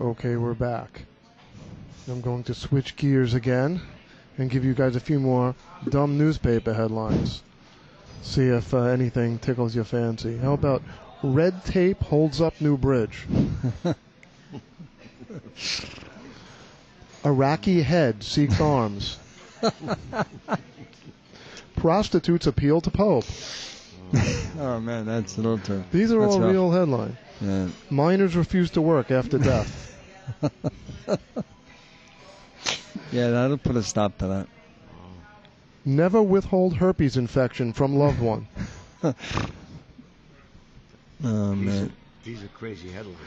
Okay, we're back. I'm going to switch gears again and give you guys a few more dumb newspaper headlines. See if anything tickles your fancy. How about red tape holds up new bridge? Iraqi head seeks arms. Prostitutes appeal to Pope. Oh man, that's a little too. These are that's all rough. real headlines. Yeah. Miners refuse to work after death. Yeah, that'll put a stop to that. Never withhold herpes infection from loved one. Oh man. These are crazy headlines.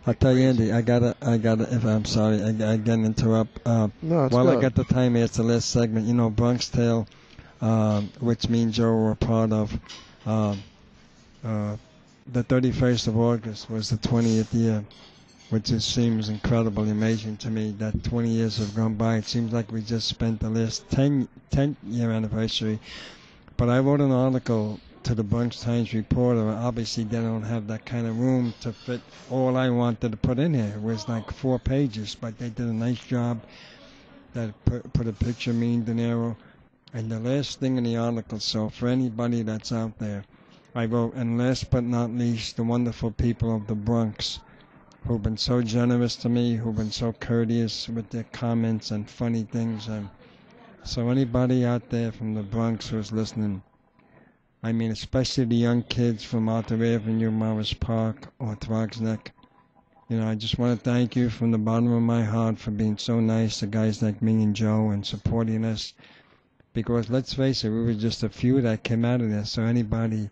I'll tell you, Andy, I gotta, if I'm sorry, I gotta interrupt. No, it's while good. I got the time, it's the last segment. You know, Bronx Tale, which me and Joe were a part of, the 31st of August was the 20th year, which just seems incredibly amazing to me that 20 years have gone by. It seems like we just spent the last 10th year anniversary. But I wrote an article to the Bronx Times Reporter. Obviously, they don't have that kind of room to fit all I wanted to put in here. It was like 4 pages, but they did a nice job. That put a picture of me and De Niro. And the last thing in the article, so for anybody that's out there, I wrote, and last but not least, the wonderful people of the Bronx who've been so generous to me, who've been so courteous with their comments and funny things. And so anybody out there from the Bronx who's listening, I mean, especially the young kids from Arthur Avenue, Morris Park, or Throgs Neck, you know, I just want to thank you from the bottom of my heart for being so nice to guys like me and Joe and supporting us. Because let's face it, we were just a few that came out of there. So anybody,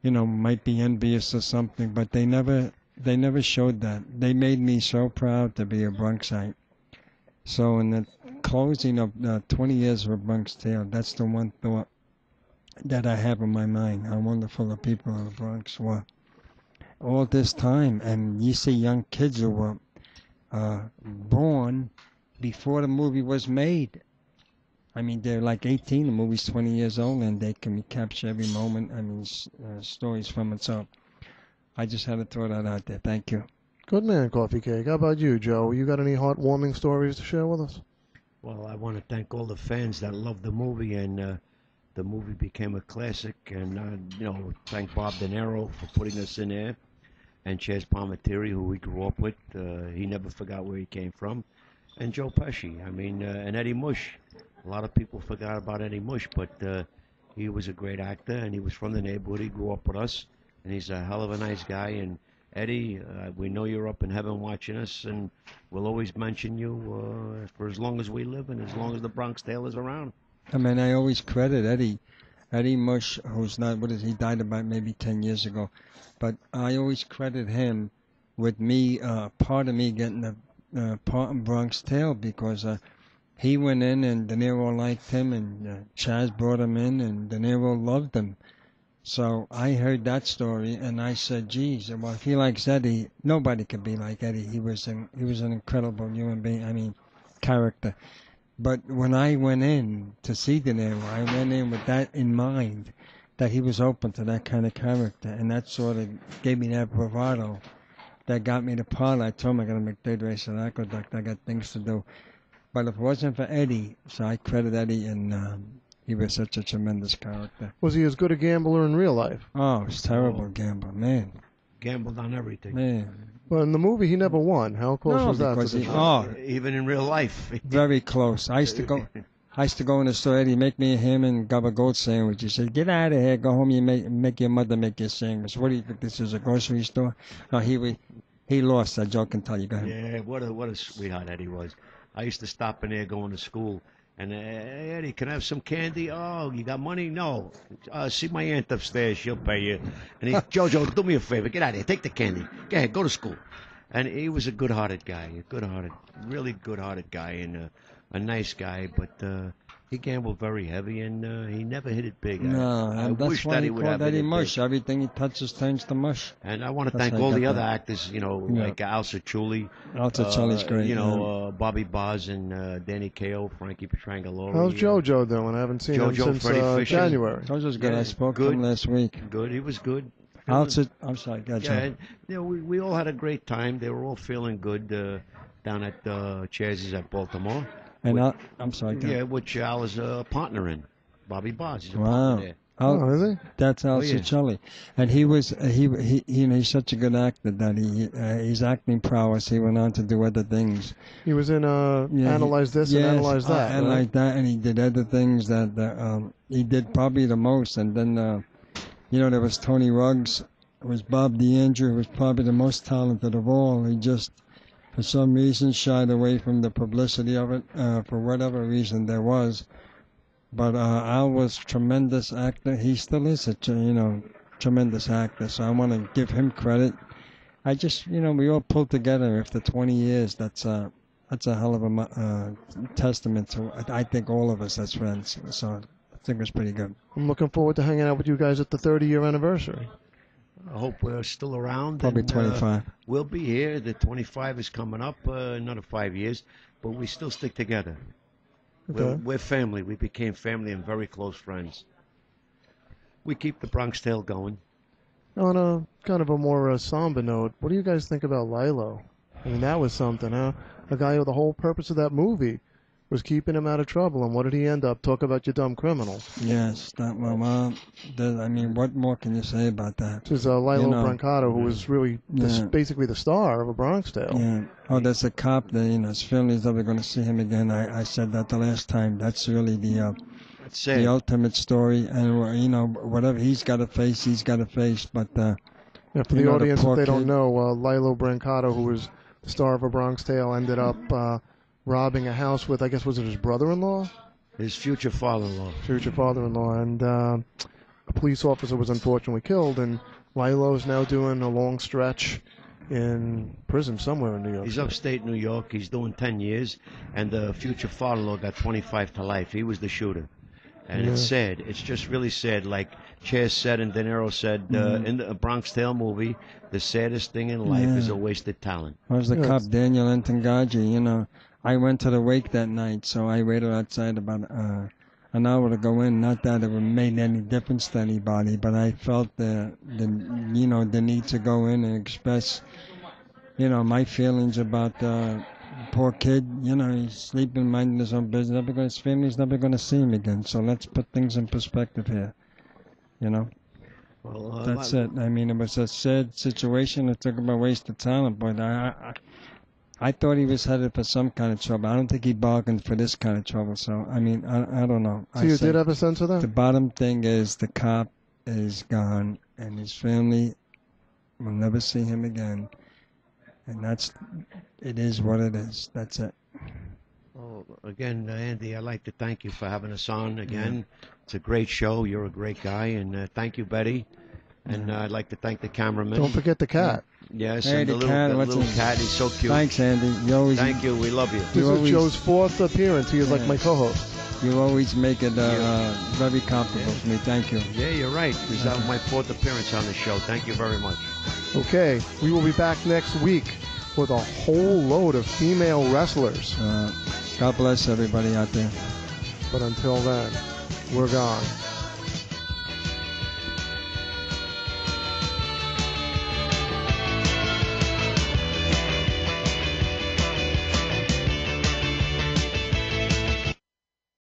you know, might be envious or something, but they never showed that. They made me so proud to be a Bronxite. So in the closing of 20 years of a Bronx Tale, that's the one thought that I have in my mind, how wonderful the people of the Bronx were. All this time, and you see young kids who were born before the movie was made. I mean, they're like 18, the movie's 20 years old, and they can capture every moment, I mean, stories from it. So I just had to throw that out there. Thank you. Good man, Coffee Cake. How about you, Joe? You got any heartwarming stories to share with us? Well, I want to thank all the fans that loved the movie, and the movie became a classic. And, you know, thank Bob De Niro for putting us in there, and Chaz Palminteri, who we grew up with. He never forgot where he came from. And Joe Pesci, I mean, and Eddie Mush. A lot of people forgot about Eddie Mush, but he was a great actor, and he was from the neighborhood. He grew up with us, and he's a hell of a nice guy. And Eddie, we know you're up in heaven watching us, and we'll always mention you for as long as we live and as long as the Bronx Tale is around. I mean, I always credit Eddie Mush, who's not, he died about maybe 10 years ago, but I always credit him with me, part of me getting a part in Bronx Tale, because he went in and De Niro liked him, and Chaz brought him in, and De Niro loved him. So I heard that story, and I said, geez, well, if he likes Eddie, nobody could be like Eddie. He was an incredible human being, I mean, character. But when I went in to see De Niro, I went in with that in mind, that he was open to that kind of character, and that sort of gave me that bravado that got me the part. I told him I got to make third race at Aqueduct. I got things to do. But if it wasn't for Eddie, so I credit Eddie, and he was such a tremendous character. Was he as good a gambler in real life? Oh, he was terrible gambler, man. Gambled on everything. Man. Well, in the movie, he never won. How close was that? Because Even in real life. Very close. I used to go in the store, Eddie, make me a ham and grab a goat sandwich. He said, get out of here, go home, you make your mother make your sandwich. What do you think, this is a grocery store? No, he lost, that Joe can tell you. Go ahead. Yeah, what a sweetheart Eddie was. I used to stop in there going to school, and hey, Eddie, can I have some candy? Oh, you got money? No. See my aunt upstairs, she'll pay you. And he, Jojo, do me a favor, get out of here, take the candy. Go ahead, go to school. And he was a good-hearted guy, really good-hearted guy, and a nice guy, but he gambled very heavy, and he never hit it big. No, I that's wish why that he he would called have Eddie hit it Mush. big. Everything he touches turns to mush. And I want to That's thank how I all got the other that. actors, you know, Yeah. like Al Cichulli. Al Cichulli's great. You know, Bobby Boz and Danny Kayo, Frankie Petrangelo. How's JoJo doing? I haven't seen him JoJo, since Freddie Fisher. January. Jojo's good. Yeah, I spoke to good. him last week. Good, he was good. I'm sorry, go ahead, Yeah, Joe. and, we all had a great time. They were all feeling good down at Chaz's at Baltimore. And With- I'm sorry, go ahead. Yeah, which Al is a partner in. Bobby Boz, he's a Wow. partner there. Oh, is he? That's Al yeah. Cicelli, and he was he's such a good actor that his acting prowess. He went on to do other things. He was in Yeah, Analyze This and yes, Analyze That, and right? like that, and he did other things that he did probably the most. And then there was Tony Ruggs, there was Bob DeAndrew, who was probably the most talented of all. He just for some reason shied away from the publicity of it for whatever reason there was. But Al was a tremendous actor. He still is a tremendous actor. So I want to give him credit. I just we all pulled together after 20 years. That's a hell of a testament to I think all of us as friends. So I think it was pretty good. I'm looking forward to hanging out with you guys at the 30-year anniversary. I hope we're still around. Probably and, 25. We'll be here. The 25 is coming up, another 5 years, but we still stick together. Okay. We're family. We became family and very close friends. We keep the Bronx Tale going. On a kind of a more somber note, what do you guys think about Lilo? I mean, that was something, huh? A guy who the whole purpose of that movie was keeping him out of trouble, and what did he end up? Talk about you dumb criminal. Yes, I mean, what more can you say about that? This is Lilo know, Brancato, who was really yeah. basically the star of A Bronx Tale. Yeah. Oh, there's a cop that his family's never going to see him again. I said that the last time. That's really That's the it. ultimate story, and whatever he's got to face, he's got to face. But Yeah, for You the know, the audience, poor if they don't kid. know, Lilo Brancato, who was the star of A Bronx Tale, ended up robbing a house with, I guess, was it his brother-in-law? His future father-in-law. Future father-in-law, and a police officer was unfortunately killed, and Lilo's now doing a long stretch in prison somewhere in New York. He's upstate New York. He's doing 10 years, and the future father-in-law got 25 to life. He was the shooter. And it's sad. It's just really sad. Like Chaz said and De Niro said in the Bronx Tale movie, the saddest thing in life is a wasted talent. I was the Yeah, cop, it's- Daniel Entengaji. I went to the wake that night, so I waited outside about an hour to go in. Not that it made any difference to anybody, but I felt the need to go in and express, my feelings about the poor kid. He's sleeping, minding his own business. His family's never going to see him again. So let's put things in perspective here. Well, That's it. I mean, it was a sad situation. It took him a waste of talent, but I thought he was headed for some kind of trouble. I don't think he bargained for this kind of trouble. So, I mean, I don't know. So you did have a sense of The that? bottom thing is the cop is gone, and his family will never see him again. And it is what it is. That's it. Well, again, Andy, I'd like to thank you for having us on again. It's a great show. You're a great guy, and thank you, Betty. And I'd like to thank the cameraman. Don't forget the cat. Yes, Hey, and the the cat, little, what's little his- cat. He's so cute. Thanks, Andy. Thank you. We love you. This is always- Joe's 4th appearance. He is like my co-host. You always make it very comfortable for me. Thank you. Yeah, you're right. This is my 4th appearance on the show. Thank you very much. Okay, we will be back next week with a whole load of female wrestlers. God bless everybody out there. But until then, we're gone.